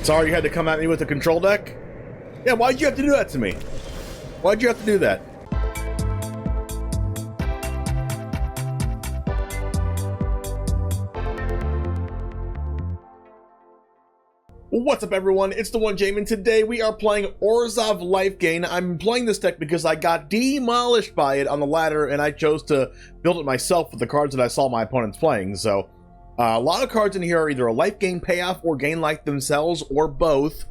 Sorry you had to come at me with a control deck? Yeah, why'd you have to do that to me? Why'd you have to do that? What's up everyone, it's TheOneJame, and today we are playing Orzhov Lifegain. I'm playing this deck because I got demolished by it on the ladder and I chose to build it myself with the cards that I saw my opponents playing. So a lot of cards in here are either a life gain payoff or gain life themselves, or both.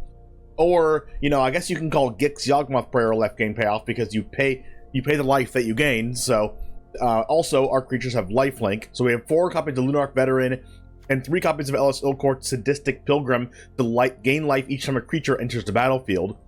Or, you know, I guess you can call Gix Yawgmoth Praetor life gain payoff because you pay the life that you gain. So also our creatures have lifelink. So we have 4 copies of Lunarch Veteran and 3 copies of Elas il-Kor Sadistic Pilgrim to gain life each time a creature enters the battlefield.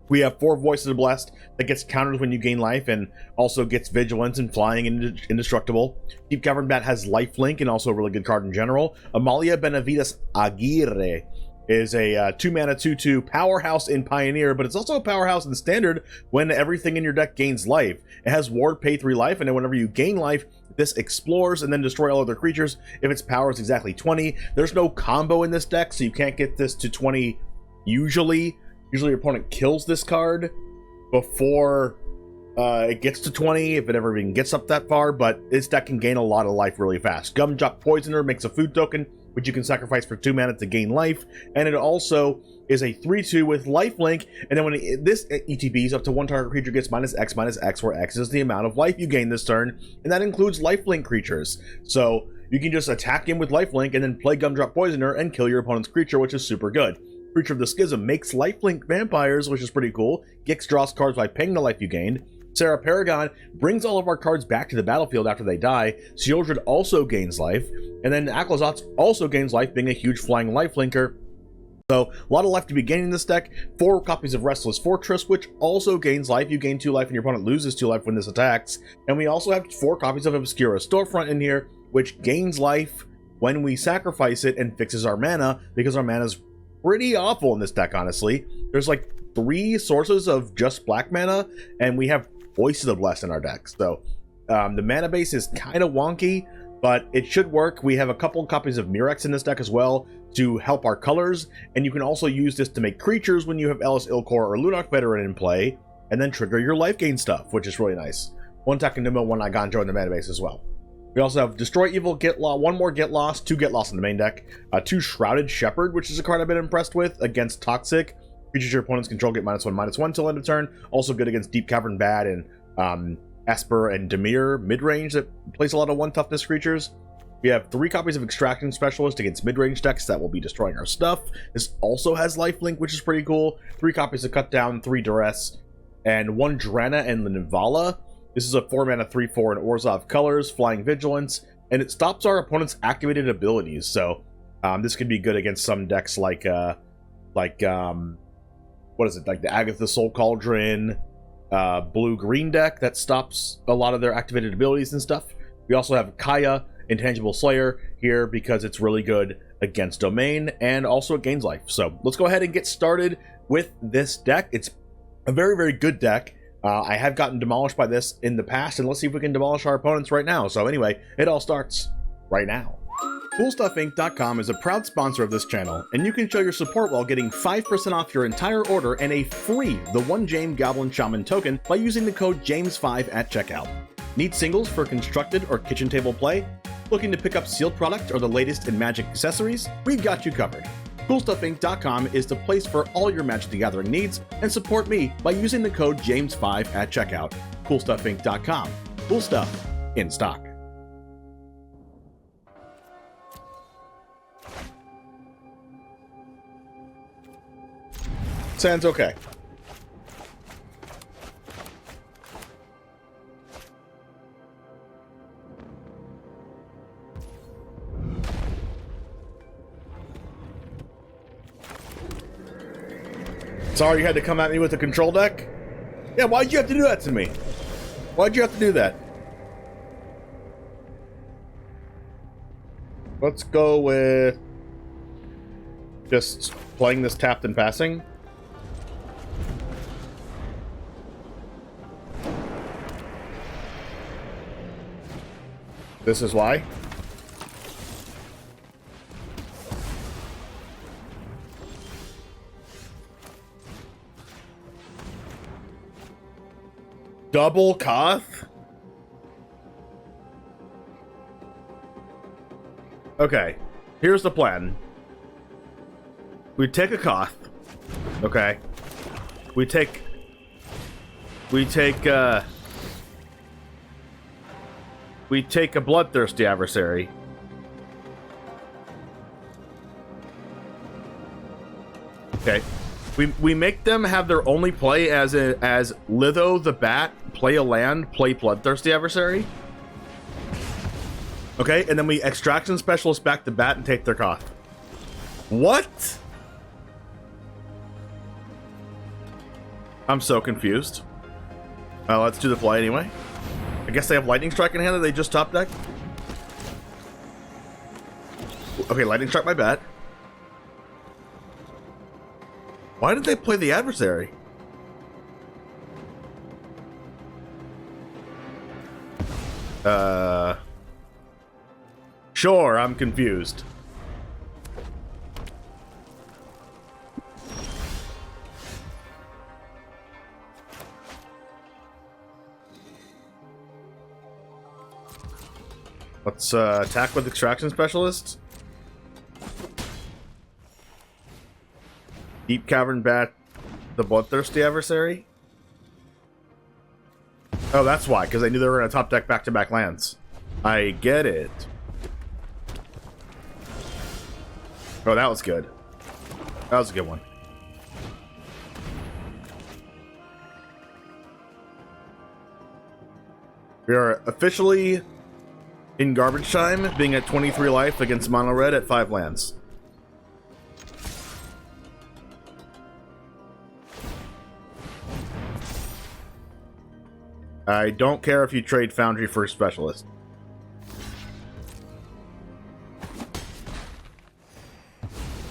We have 4 Voices of Blessed that gets countered when you gain life and also gets Vigilance and Flying and Indestructible. Deep-Cavern Bat has lifelink and also a really good card in general. Amalia Benavides Aguirre is a 2-mana 2/2 powerhouse in Pioneer, but it's also a powerhouse in Standard when everything in your deck gains life. It has Ward, pay 3 life, and then whenever you gain life, this explores and then destroy all other creatures if its power is exactly 20. There's no combo in this deck, so you can't get this to 20 usually. Usually your opponent kills this card before it gets to 20, if it ever even gets up that far, but this deck can gain a lot of life really fast. Gumdrop Poisoner makes a food token, which you can sacrifice for 2 mana to gain life, and it also is a 3/2 with lifelink, and then when this ETBs up to 1 target creature gets -X/-X, where X is the amount of life you gain this turn, and that includes lifelink creatures. So you can just attack him with lifelink and then play Gumdrop Poisoner and kill your opponent's creature, which is super good. Creature of the Schism makes lifelink vampires, which is pretty cool. Gix draws cards by paying the life you gained. Serra Paragon brings all of our cards back to the battlefield after they die. Sheoldred also gains life, and then Aclazotz also gains life, being a huge flying lifelinker. So a lot of life to be gaining in this deck. 4 copies of Restless Fortress, which also gains life. You gain 2 life and your opponent loses 2 life when this attacks. And we also have 4 copies of Obscura Storefront in here, which gains life when we sacrifice it and fixes our mana, because our mana is pretty awful in this deck, honestly. There's like 3 sources of just black mana, and we have Voices of Blessed in our deck. So the mana base is kind of wonky, but it should work. We have a couple copies of Mirrex in this deck as well to help our colors, and you can also use this to make creatures when you have Elas, il-Kor, or Lunarch Veteran in play, and then trigger your life gain stuff, which is really nice. 1 Takenuma, 1 Eiganjo in the mana base as well. We also have Destroy Evil, Get Lost, 1 more Get Lost, 2 Get Lost in the main deck, 2 Shrouded Shepherd, which is a card I've been impressed with against Toxic. Creatures your opponents control get -1/-1 till end of turn. Also good against Deep-Cavern Bat and Esper and Demir mid-range that plays a lot of 1 toughness creatures. We have 3 copies of Extraction Specialist against mid-range decks that will be destroying our stuff. This also has lifelink, which is pretty cool. 3 copies of Cut Down, 3 Duress, and 1 Drana and Nivala. This is a 4-mana 3/4 in Orzhov colors, flying Vigilance, and it stops our opponent's activated abilities. So this could be good against some decks like what is it, like the Agatha Soul Cauldron, blue-green deck that stops a lot of their activated abilities and stuff. We also have Kaya, Intangible Slayer, here because it's really good against Domain, and also it gains life. So let's go ahead and get started with this deck. It's a very, very good deck. I have gotten demolished by this in the past, and let's see if we can demolish our opponents right now. So anyway, it all starts right now. CoolStuffInc.com is a proud sponsor of this channel, and you can show your support while getting 5% off your entire order and a free TheOneJame Goblin Shaman token by using the code JAMES5 at checkout. Need singles for constructed or kitchen table play? Looking to pick up sealed product or the latest in Magic accessories? We've got you covered. CoolStuffInc.com is the place for all your Magic the Gathering needs, and support me by using the code JAMES5 at checkout. CoolStuffInc.com. Cool stuff in stock. Sounds okay. Sorry you had to come at me with a control deck? Yeah, why'd you have to do that to me? Why'd you have to do that? Let's go with just playing this tapped and passing. This is why. Double Koth? Okay, here's the plan. We take a Koth. Okay. We take a bloodthirsty adversary. Okay. We make them have their only play as Litho the Bat, play a land, play bloodthirsty adversary. Okay, and then we extraction specialist back the Bat and take their Koth. What? I'm so confused. Let's do the play anyway. I guess they have Lightning Strike in hand that they just top deck. Okay, Lightning Strike my Bat. Why did they play the adversary? Sure, I'm confused. Let's attack with Extraction Specialist. Deep-Cavern Bat, the bloodthirsty adversary. Oh, that's why, because I knew they were going to top deck back-to-back lands. I get it. Oh, that was good. That was a good one. We are officially in garbage time, being at 23 life against Mono Red at 5 lands. I don't care if you trade Foundry for a Specialist.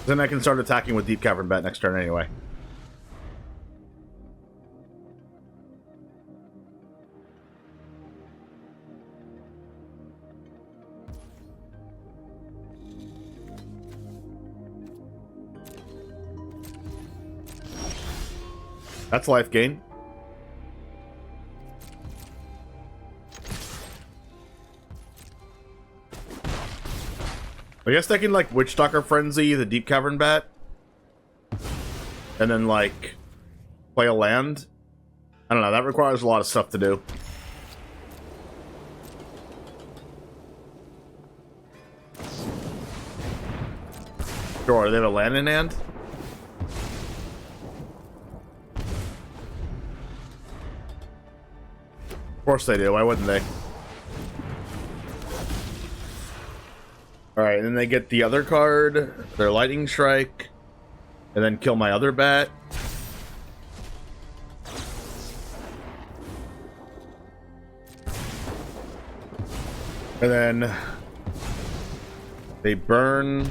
Then I can start attacking with Deep-Cavern Bat next turn anyway. That's life gain. I guess they can, like, Witchstalker Frenzy the Deep-Cavern Bat. And then, like, play a land. I don't know, that requires a lot of stuff to do. Sure, they have a land in hand? Of course they do, why wouldn't they? Alright, and then they get the other card, their Lightning Strike, and then kill my other bat. And then they burn.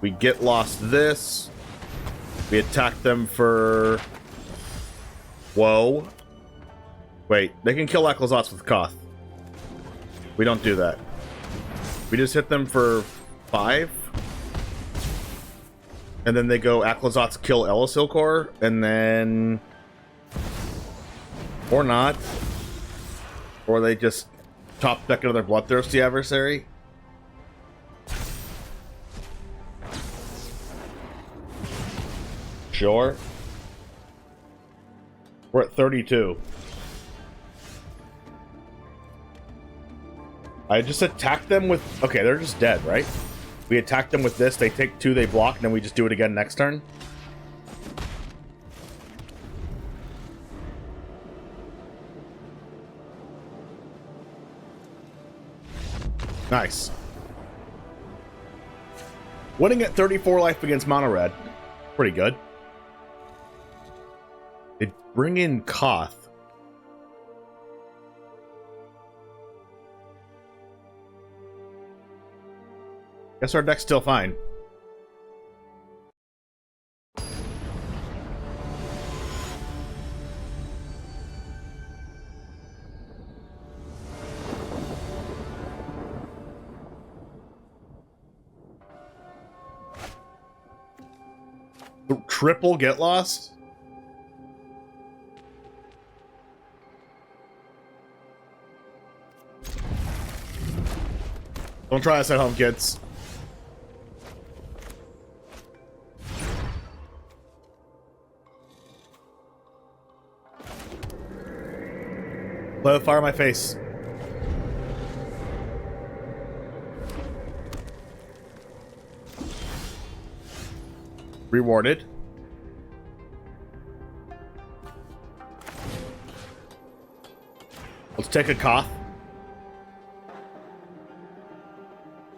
We get lost this. We attack them for... Whoa. Wait, they can kill Aclazotz with Koth. We don't do that. We just hit them for 5. And then they go Aclazotz, kill Elas il-Kor, and then... Or not. Or they just top deck another bloodthirsty adversary. Sure. We're at 32. I just attacked them with... Okay, they're just dead, right? We attack them with this, they take 2, they block, and then we just do it again next turn. Nice. Winning at 34 life against Mono Red. Pretty good. They bring in Koth. Guess our deck's still fine. Triple get lost? Don't try this at home, kids. Let it fire in my face. Rewarded. Let's take a cough.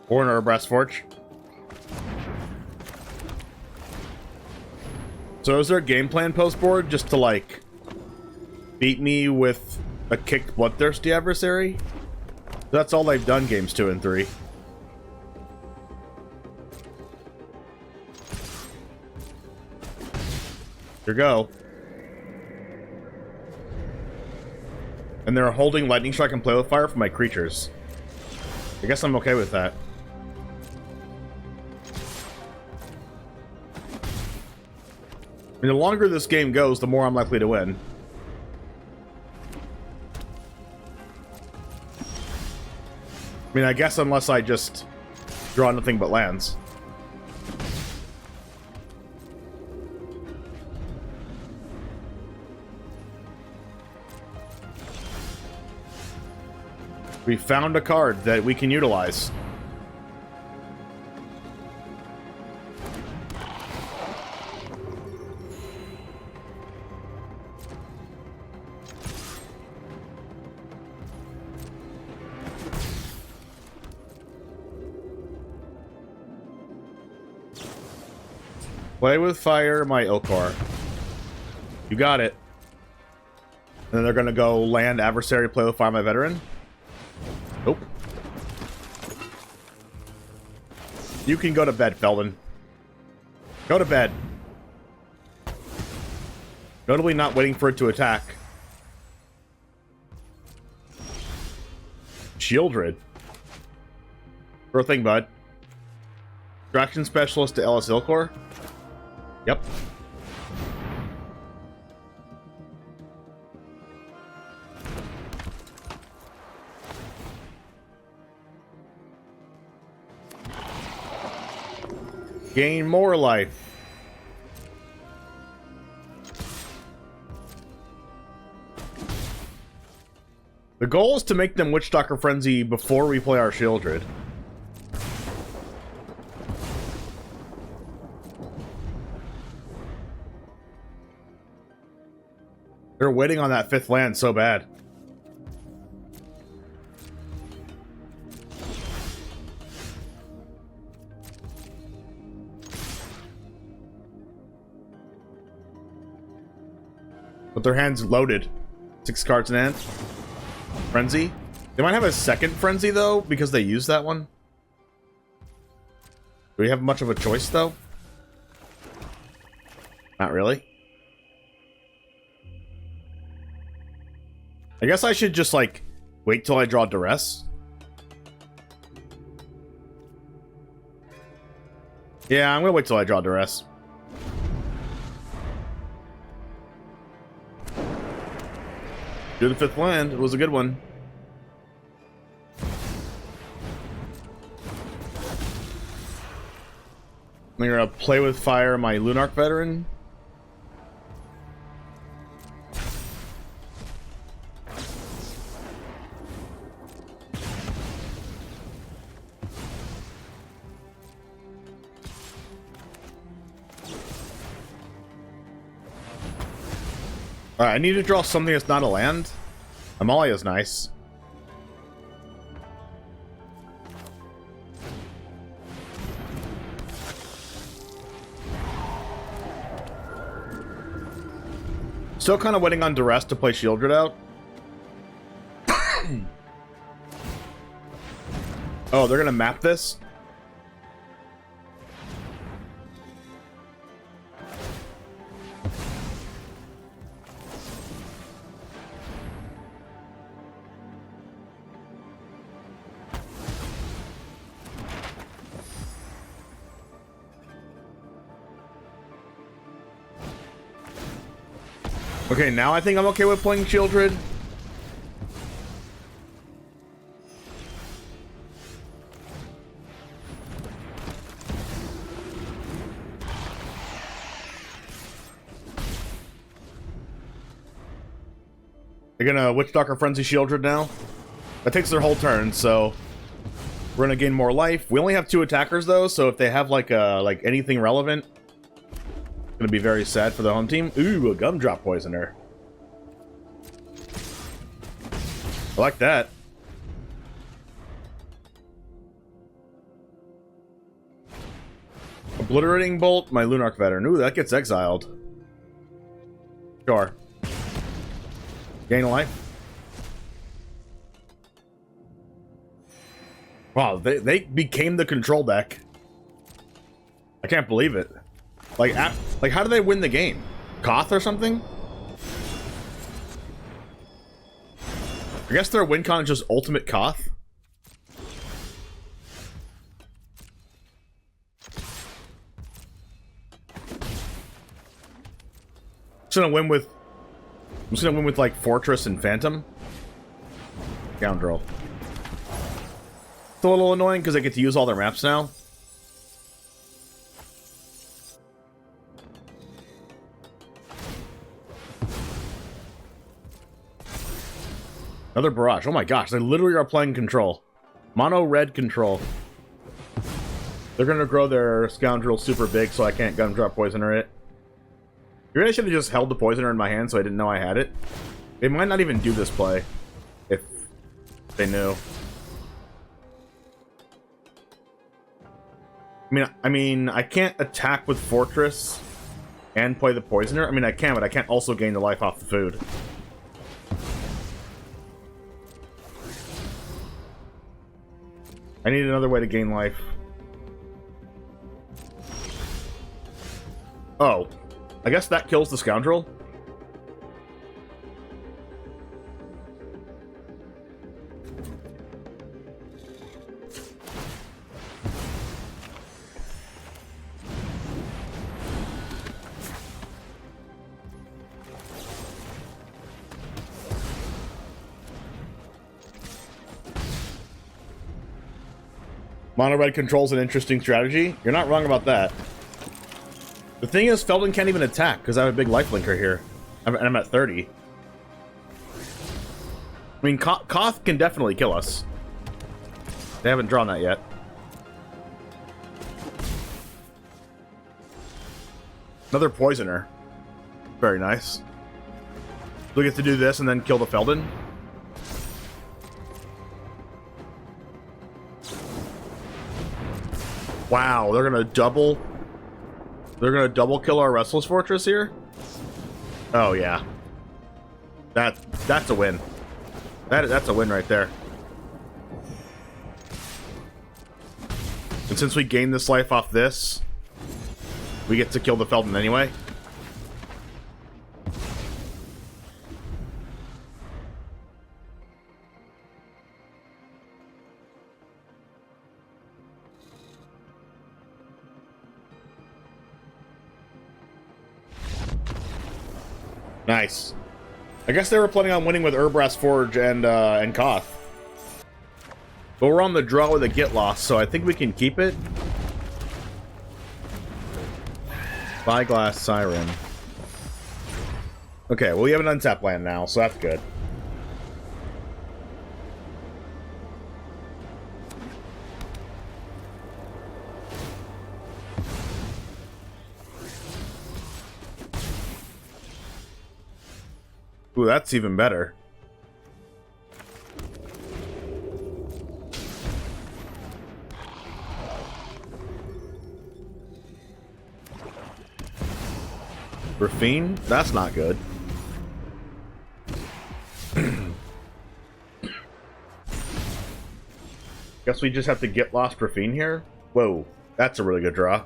Or another breast forge. So is there a game plan post board just to like beat me with a kicked bloodthirsty adversary? That's all they've done games 2 and 3. Here go. And they're holding lightning strike and play with fire for my creatures. I guess I'm okay with that. I mean, the longer this game goes, the more I'm likely to win. I mean, I guess unless I just draw nothing but lands. We found a card that we can utilize. Play with fire, my il-Kor. You got it. And then they're gonna go land adversary, play with fire, my veteran. Nope. You can go to bed, Feldon. Go to bed. Notably not waiting for it to attack. Sheoldred. Sure thing, bud. Distraction specialist to Elas il-Kor. Yep. Gain more life. The goal is to make them Witchstalker Frenzy before we play our Sheoldred. They're waiting on that 5th land so bad. But their hand's loaded. 6 cards in hand. Frenzy. They might have a second Frenzy, though, because they used that one. Do we have much of a choice, though? Not really. I guess I should just, like, wait till I draw Duress. Yeah, I'm gonna wait till I draw Duress. Do the 5th land. It was a good one. I'm gonna play with fire my Lunarch Veteran. Alright, I need to draw something that's not a land. Amalia's nice. Still kind of waiting on Duress to play Sheoldred out. Oh, they're gonna map this? Okay, now I think I'm okay with playing Sheoldred. They're gonna Witch Doctor Frenzy Sheoldred now. That takes their whole turn, so we're gonna gain more life. We only have 2 attackers though, so if they have like anything relevant, it's gonna be very sad for the home team. Ooh, a Gumdrop Poisoner. I like that. Obliterating Bolt, my Lunarch Veteran. Ooh, that gets exiled. Sure. Gain a life. Wow, they became the control deck. I can't believe it. Like, how do they win the game? Koth or something? I guess their win con is just ultimate Koth. I'm just gonna win with like Fortress and Phantom. Scoundrel. It's a little annoying because I get to use all their maps now. Another barrage. Oh my gosh, they literally are playing control. Mono red control. They're gonna grow their Scoundrel super big so I can't Gumdrop Poisoner it. You really should have just held the Poisoner in my hand so I didn't know I had it. They might not even do this play if they knew. I mean, I can't attack with Fortress and play the Poisoner. I mean, I can, but I can't also gain the life off the food. I need another way to gain life. Oh. I guess that kills the Scoundrel. Mono red control's an interesting strategy. You're not wrong about that. The thing is, Feldon can't even attack because I have a big lifelinker here. And I'm at 30. I mean, Koth can definitely kill us. They haven't drawn that yet. Another Poisoner. Very nice. We get to do this and then kill the Feldon. Wow, they're gonna double... They're gonna double kill our Restless Fortress here? Oh yeah. That's a win. That's a win right there. And since we gain this life off this, we get to kill the Feldon anyway. Nice. I guess they were planning on winning with Urbras Forge and Koth. But we're on the draw with a Get Lost, so I think we can keep it. Spyglass Siren. Okay, well we have an untapped land now, so that's good. Ooh, that's even better. Raffine? That's not good. Guess we just have to get lost Raffine here? Whoa, that's a really good draw.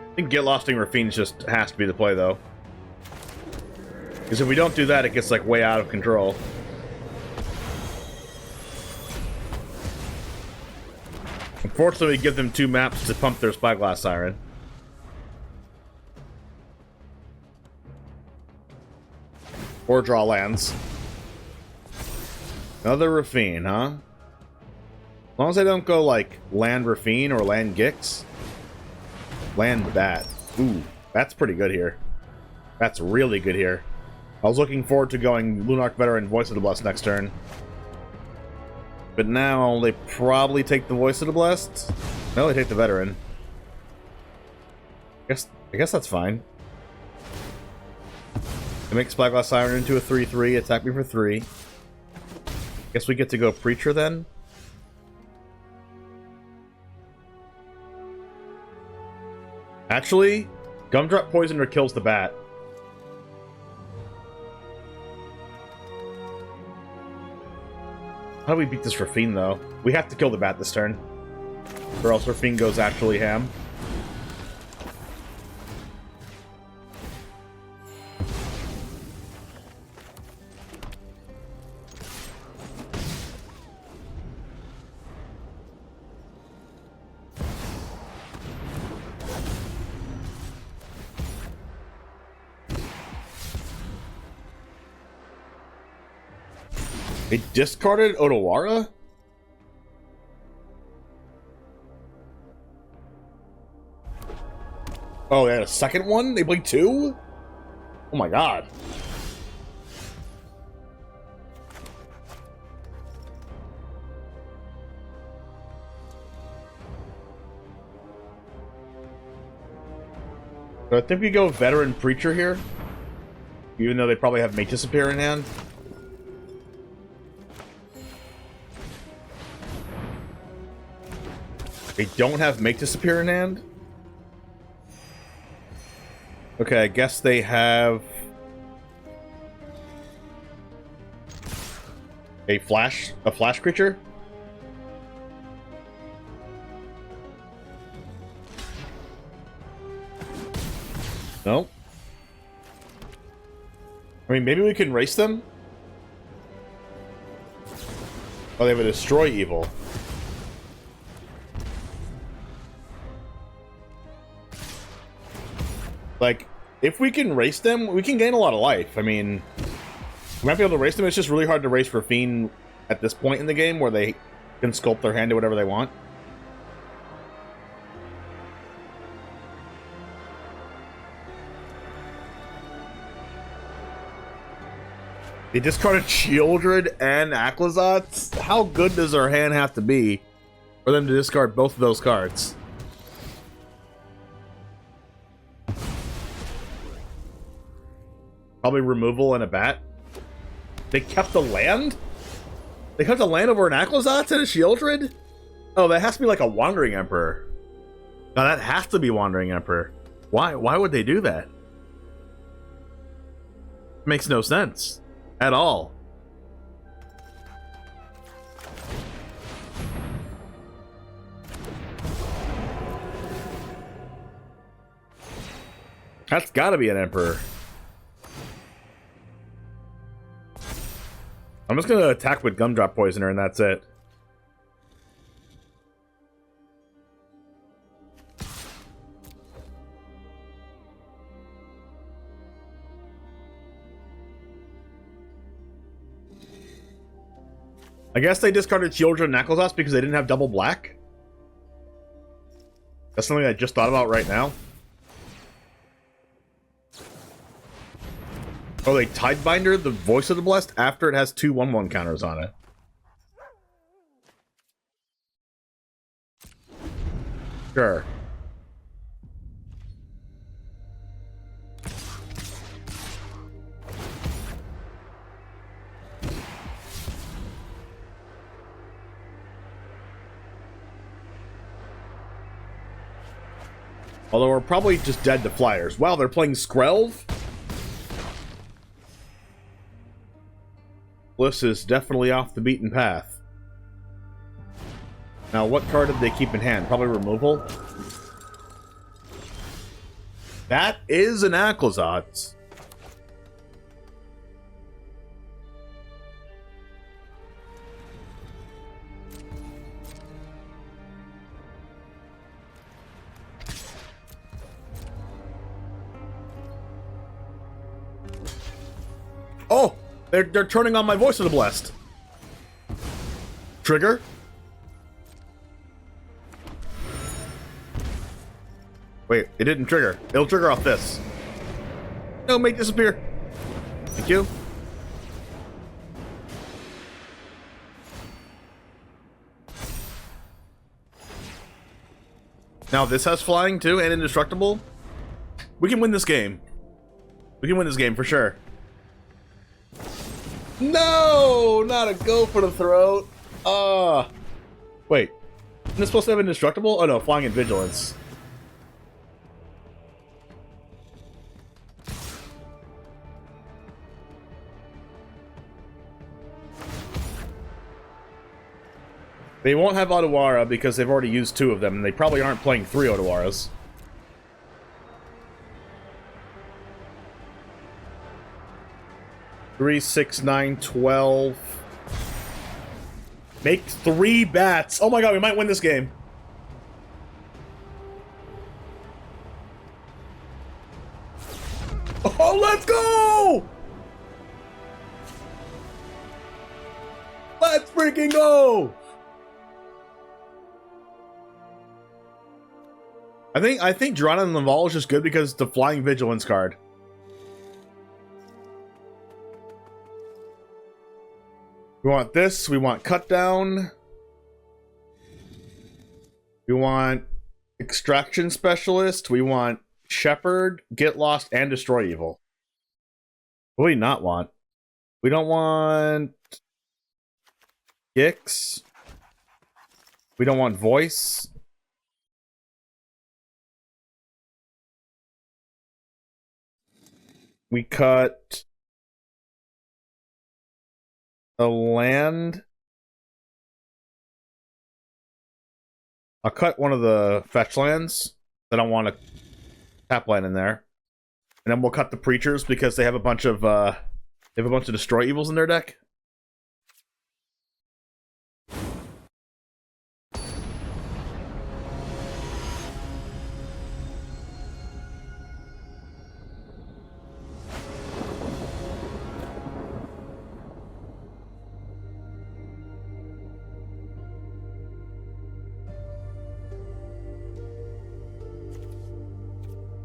I think Get Losting Raffine just has to be the play, though. Because if we don't do that, it gets, like, way out of control. Unfortunately, we give them 2 maps to pump their Spyglass Siren. Or draw lands. Another Raffine, huh? As long as I don't go, like, land Raffine or land Gix. Land Bat. Ooh. That's pretty good here. That's really good here. I was looking forward to going Lunarch Veteran, Voice of the Blessed next turn. But now they probably take the Voice of the Blessed. No, they take the Veteran. I guess that's fine. They make Spyglass Siren into a 3/3, attack me for 3. Guess we get to go Preacher then? Actually, Gumdrop Poisoner kills the bat. How do we beat this Rafine, though? We have to kill the bat this turn. Or else Rafine goes actually ham. They discarded Odawara? Oh, they had a second one? They played 2? Oh my god. So I think we go Veteran Preacher here. Even though they probably have Make Disappear in hand. They don't have Make Disappear in hand? Okay, I guess they have a flash creature? No? I mean, maybe we can race them? Oh, they have a Destroy Evil. Like, if we can race them, we can gain a lot of life. I mean, we might be able to race them. It's just really hard to race Rafine at this point in the game where they can sculpt their hand to whatever they want. They discarded Sheoldred and Aclazotz? How good does our hand have to be for them to discard both of those cards? Probably removal and a bat. They kept the land? They kept the land over an Aclazotz and a Sheoldred? Oh, that has to be like a Wandering Emperor. No, that has to be Wandering Emperor. Why would they do that? Makes no sense. At all. That's gotta be an Emperor. I'm just gonna attack with Gumdrop Poisoner and that's it. I guess they discarded Sheoldred and Aclazotz because they didn't have double black? That's something I just thought about right now. Oh, they Tidebinder the Voice of the Blessed after it has 2 1/1 counters on it. Sure. Although we're probably just dead to flyers. Wow, they're playing Skrelv? Bliss is definitely off the beaten path. Now, what card did they keep in hand? Probably removal? That is an Aclazotz. Oh! They're turning on my Voice of the Blessed. Trigger. Wait, it didn't trigger. It'll trigger off this. No, make disappear. Thank you. Now this has flying too and indestructible. We can win this game. We can win this game for sure. No, not a go for the throat. Wait. Isn't this supposed to have indestructible? Oh no, flying and vigilance. They won't have Otawara because they've already used 2 of them, and they probably aren't playing 3 Otawaras. Three, 6, 9, 12. Make 3 bats. Oh my god, we might win this game. Oh, let's go! Let's freaking go! I think Drana and Laval is just good because it's the flying vigilance card. We want this, we want cut down. We want extraction specialist, we want shepherd, get lost, and destroy evil. What do we not want? We don't want Gix. We don't want voice. We cut a land. I'll cut one of the fetch lands. I don't want a tap land in there. And then we'll cut the preachers because they have a bunch of destroy evils in their deck.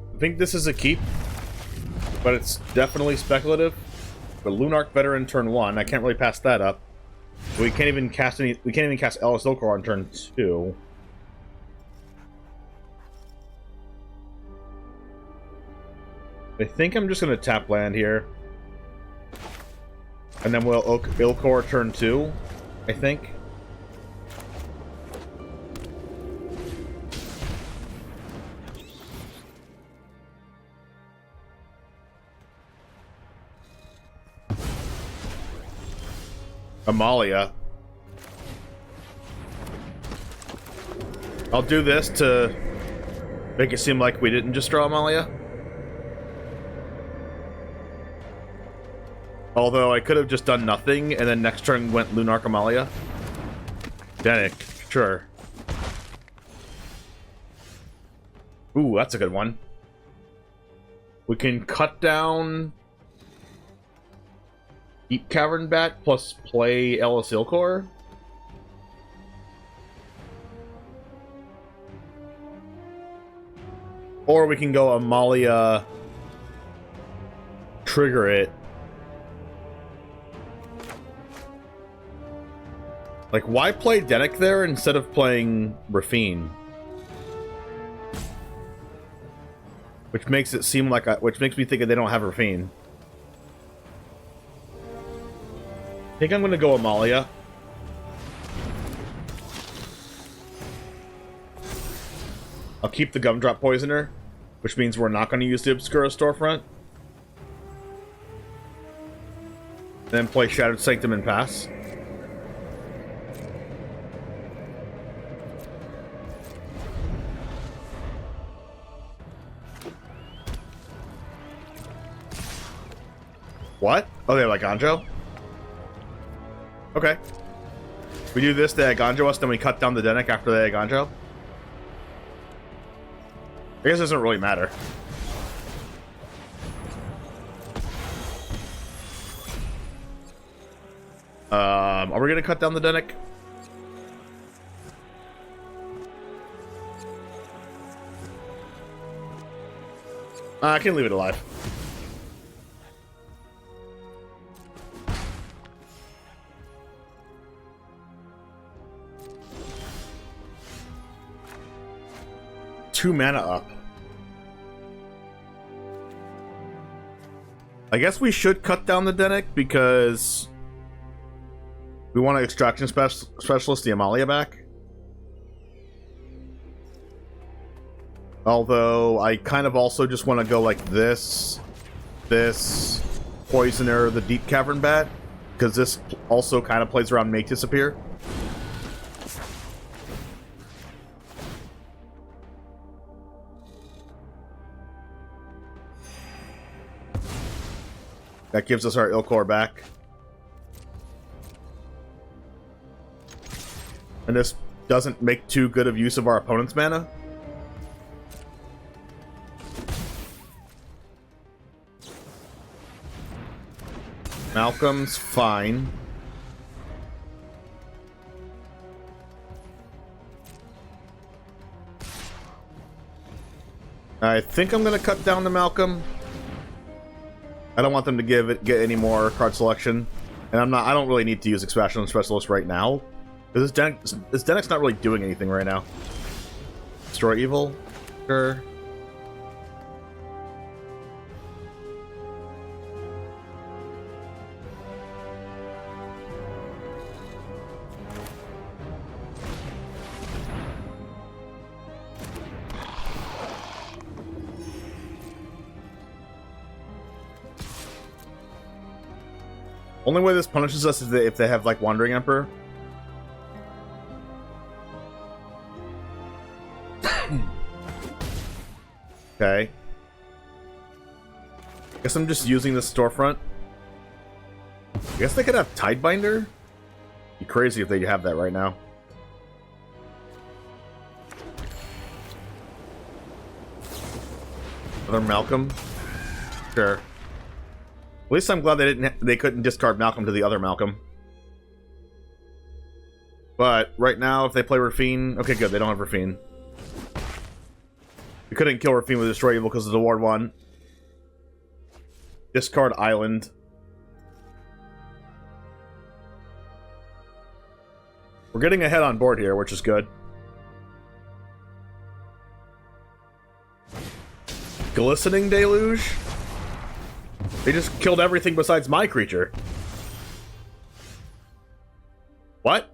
I think this is a keep, but it's definitely speculative. But Lunarch Veteran turn 1, I can't really pass that up. We can't even cast any. We can't even cast Elas il-Kor on turn 2. I think I'm just gonna tap land here, and then we'll il-Kor turn 2. I think. Amalia. I'll do this to make it seem like we didn't just draw Amalia. Although I could have just done nothing and then next turn went Lunarch Amalia. Denick, sure. Ooh, that's a good one. We can cut down Deep-Cavern Bat plus play Elas il-Kor. Or we can go Amalia, trigger it. Like, why play Denick there instead of playing Rafine? Which makes it seem like which makes me think that they don't have Rafine. I think I'm gonna go Amalia. I'll keep the Gumdrop Poisoner, which means we're not gonna use the Obscura Storefront. Then play Shattered Sanctum and pass. What? Oh, they have Eiganjo? Okay. We do this, they Eiganjo us, then we cut down the Denick after they Eiganjo. I guess it doesn't really matter. Are we gonna cut down the Denick? I can leave it alive. Two mana up. I guess we should cut down the Dennick because we want an extraction specialist, the Amalia, back. Although I kind of also just want to go like this Poisoner, the Deep-Cavern Bat, because this also kind of plays around Make Disappear. That gives us our il-Kor back. And this doesn't make too good of use of our opponent's mana. Malcolm's fine. I think I'm going to cut down to Malcolm. I don't want them to get any more card selection, and I don't really need to use Expansion Specialist right now. This Dennick's not really doing anything right now. Destroy Evil, sure. Only way this punishes us is if they have, like, Wandering Emperor. Okay. Guess I'm just using this storefront. I guess they could have Tidebinder? Be crazy if they have that right now. Another Malcolm? Sure. At least I'm glad they couldn't discard Malcolm to the other Malcolm. But right now, if they play Rafine, okay, good. They don't have Rafine. We couldn't kill Rafine with Destroy Evil because of the Ward 1. Discard Island. We're getting ahead on board here, which is good. Glistening Deluge? They just killed everything besides my creature. What?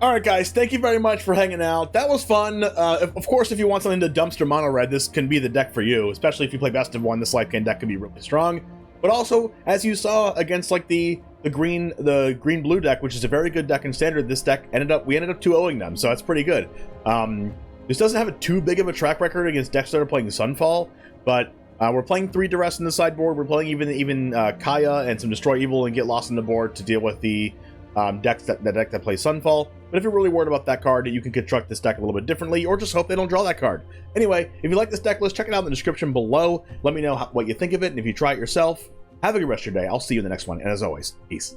Alright guys, thank you very much for hanging out. That was fun. Of course, if you want something to dumpster mono red, this can be the deck for you. Especially if you play best of one, this Lifegain deck can be really strong. But also, as you saw against like the green-blue deck, which is a very good deck in standard, this deck we ended up 2-0ing them, so that's pretty good. This doesn't have too big of a track record against decks that are playing Sunfall, but we're playing 3 Duress in the sideboard. We're playing even Kaya and some Destroy Evil and Get Lost in the board to deal with the deck that plays Sunfall. But if you're really worried about that card, you can construct this deck a little bit differently, or just hope they don't draw that card. Anyway, if you like this deck list, check it out in the description below. Let me know what you think of it, and if you try it yourself, have a good rest of your day. I'll see you in the next one, and as always, peace.